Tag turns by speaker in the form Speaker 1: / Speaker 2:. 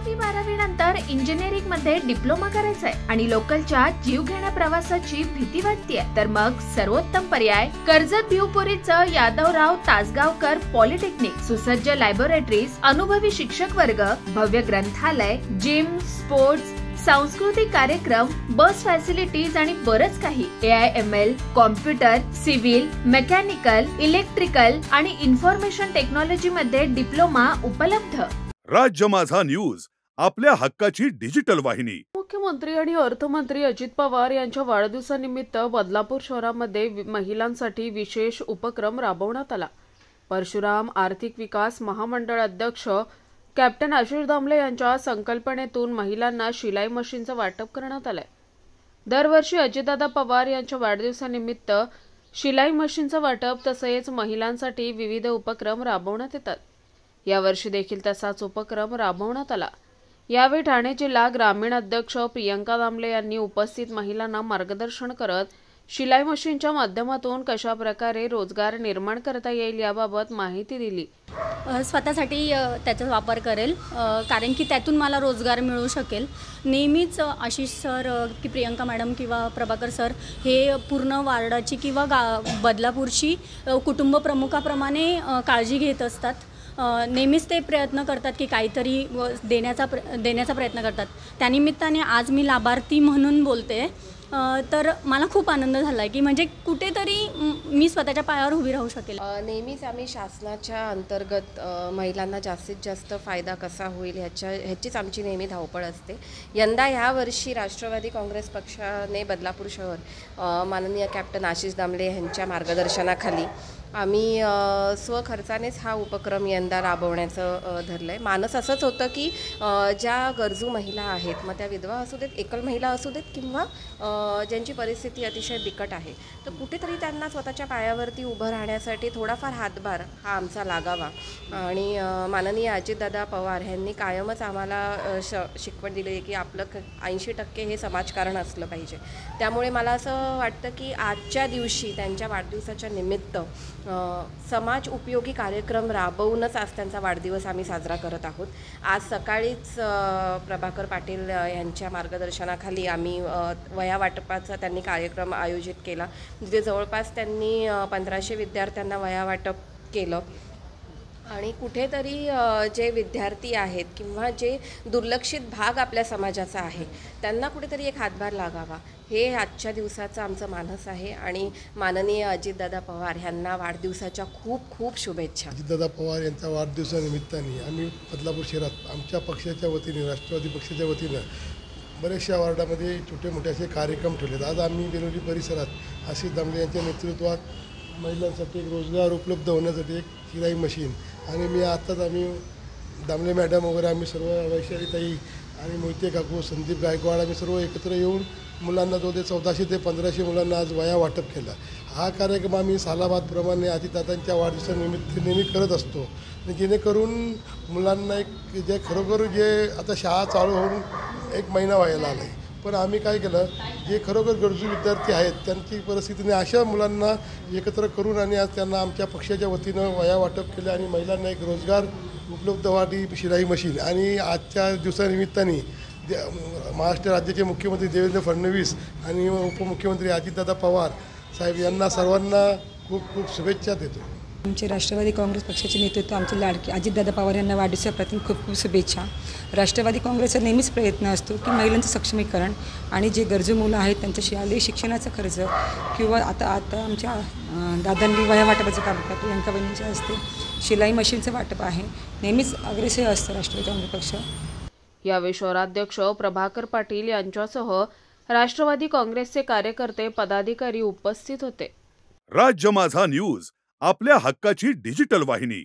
Speaker 1: 10वी-12वी नंतर इंजिनिअरिंग मध्ये डिप्लोमा करायचंय आणि लोकलच्या जीव घेण्या प्रवासाची भीती वाटतेय, तर मग सर्वोत्तम पर्याय कर्जत भिवपुरीचं यादवराव तासगावकर पॉलिटेक्निक. सुसज्ज लॅबोरेटरीज, अनुभवी शिक्षक वर्ग, भव्य ग्रंथालय, जिम, स्पोर्ट्स, सांस्कृतिक कार्यक्रम, बस फॅसिलिटीज आणि बरंच काही. AIML, computer, civil, mechanical, electrical आणि इन्फॉर्मेशन टेक्नॉलॉजी मध्ये डिप्लोमा उपलब्ध.
Speaker 2: राज्य माझा न्यूज, आपल्या हक्काची डिजिटल वाहिनी.
Speaker 3: मुख्यमंत्री आणि अर्थमंत्री अजित पवार यांच्या वाढदिवसानिमित्त बदलापूर शहरामध्ये महिलांसाठी विशेष उपक्रम राबवण्यात आला. परशुराम आर्थिक विकास महामंडळ अध्यक्ष कॅप्टन आशिष दामले यांच्या संकल्पनेतून महिलांना शिलाई मशीनचं वाटप करण्यात आलंय. दरवर्षी अजितदादा पवार यांच्या वाढदिवसानिमित्त शिलाई मशीनचं वाटप तसेच महिलांसाठी विविध उपक्रम राबवण्यात येतात. यावर्षी देखील तसाच उपक्रम राबवण्यात आला. यावेळी ठाणे जिल्हा ग्रामीण अध्यक्ष प्रियंका दामले यांनी उपस्थित महिलांना मार्गदर्शन करत शिलाई मशीनच्या माध्यमातून कशा प्रकारे रोजगार निर्माण करता येईल याबाबत माहिती दिली.
Speaker 4: स्वतःसाठी त्याचा वापर करेल, कारण की त्यातून मला रोजगार मिळू शकेल. नेहमीच आशिष सर की प्रियंका मॅडम किंवा प्रभाकर सर हे पूर्ण वार्डाची किंवा बदलापूरची कुटुंब प्रमुखाप्रमाणे काळजी घेत असतात. नेहमीच ते प्रयत्न करतात की काहीतरी देण्याचा प्रयत्न करतात. त्यानिमित्ताने आज मी लाभार्थी म्हणून बोलते. तर मला खूप आनंद झाला आहे की म्हणजे कुठेतरी मी स्वतःच्या पायावर उभी राहू शकेल.
Speaker 5: नेहमीच आम्ही शासनाच्या अंतर्गत महिलांना जास्तीत जास्त फायदा कसा होईल ह्याचीच आमची नेहमी धावपळ असते. यंदा ह्यावर्षी राष्ट्रवादी काँग्रेस पक्षाने बदलापूर शहर माननीय कॅप्टन आशिष दामले यांच्या मार्गदर्शनाखाली आम्ही स्वखर्चानेच हा उपक्रम यंदा राबवण्याचं धरलं आहे. मानस असंच होतं की ज्या गरजू महिला आहेत, मग त्या विधवा असू देत, एकल महिला असू देत किंवा ज्यांची परिस्थिती अतिशय बिकट आहे, तर कुठेतरी त्यांना स्वतःच्या पायावरती उभं राहण्यासाठी थोडाफार हातभार हा आमचा लागावा. आणि माननीय अजितदादा पवार यांनी कायमच आम्हाला शिकवण दिली आहे की आपलं 80% हे समाजकारण असलं पाहिजे. त्यामुळे मला असं वाटतं की आजच्या दिवशी त्यांच्या वाढदिवसाच्या निमित्त समाज उपयोगी कार्यक्रम राबवूनच आज त्यांचा वाढदिवस आम्ही साजरा करत आहोत. आज सकाळीच प्रभाकर पाटील यांच्या मार्गदर्शनाखाली आम्ही वया वाटपाचा त्यांनी कार्यक्रम आयोजित केला, जिथे जवळपास त्यांनी 1500 विद्यार्थ्यांना वया वाटप केलं. आणि कुठेतरी जे विद्यार्थी आहेत किंवा जे दुर्लक्षित भाग आपल्या समाजाचा आहे त्यांना कुठेतरी एक हातभार लागावा, हे आजच्या दिवसाचं आमचं मानस आहे. आणि माननीय अजितदादा पवार यांना वाढदिवसाच्या खूप खूप शुभेच्छा.
Speaker 6: अजितदादा पवार यांच्या वाढदिवसानिमित्ताने आम्ही बदलापूर शहरात आमच्या पक्षाच्या वतीने, राष्ट्रवादी पक्षाच्या वतीनं बऱ्याचशा वार्डामध्ये छोटे मोठे असे कार्यक्रम ठेवलेत. आज आम्ही बेलोली परिसरात आशिष दामले यांच्या नेतृत्वात महिलांसाठी एक रोजगार उपलब्ध होण्यासाठी एक शिलाई मशीन आणि आम्ही दामले मॅडम वगैरे आम्ही सर्व वैशालीताई आणि मोहिते काकू, संदीप गायकवाड आम्ही सर्व एकत्र येऊन मुलांना 1400 ते 1500 मुलांना आज वया वाटप केला. हा कार्यक्रम आम्ही सालाबादप्रमाणे अजितदादांच्या वाढदिवसानिमित्त नेहमी करत असतो, जेणेकरून मुलांना एक जे खरोखर जे आता शाळा चालू होऊन 1 महिना व्हायला आला आहे, पण आम्ही काय केलं, जे खरोखर गरजू विद्यार्थी आहेत त्यांची परिस्थितीने अशा मुलांना एकत्र करून आणि आज त्यांना आमच्या पक्षाच्या वतीनं वया वाटप केलं आणि महिलांना एक रोजगार उपलब्ध व्हावी शिलाई मशीन. आणि आजच्या दिवसानिमित्ताने महाराष्ट्र राज्याचे मुख्यमंत्री देवेंद्र फडणवीस आणि उपमुख्यमंत्री अजितदादा पवार साहेब यांना सर्वांना खूप खूप शुभेच्छा देतो.
Speaker 7: आमचे राष्ट्रवादी काँग्रेस पक्षाचे नेतृत्व आमचे लाडके अजितदादा पवार यांना वाढदिवसाप्रती खूप खूप शुभेच्छा. राष्ट्रवादी काँग्रेसचा नेहमीच प्रयत्न असतो की महिलांचं सक्षमीकरण आणि जे गरजू मुलं आहेत त्यांच्या शालेय शिक्षणाचा खर्च किंवा आता आमच्या दादांनी वया वाटपाचं काम करतो, प्रियंका बहिणींच्या हस्ते शिलाई मशीनचं वाटप आहे. नेहमीच अग्रेसर असतं राष्ट्रवादी काँग्रेस पक्ष.
Speaker 3: यावेळी शहराध्यक्ष प्रभाकर पाटील यांच्यासह राष्ट्रवादी काँग्रेसचे कार्यकर्ते, पदाधिकारी उपस्थित होते.
Speaker 2: राज्य माझा न्यूज, आपल्या हक्काची डिजिटल वाहिनी.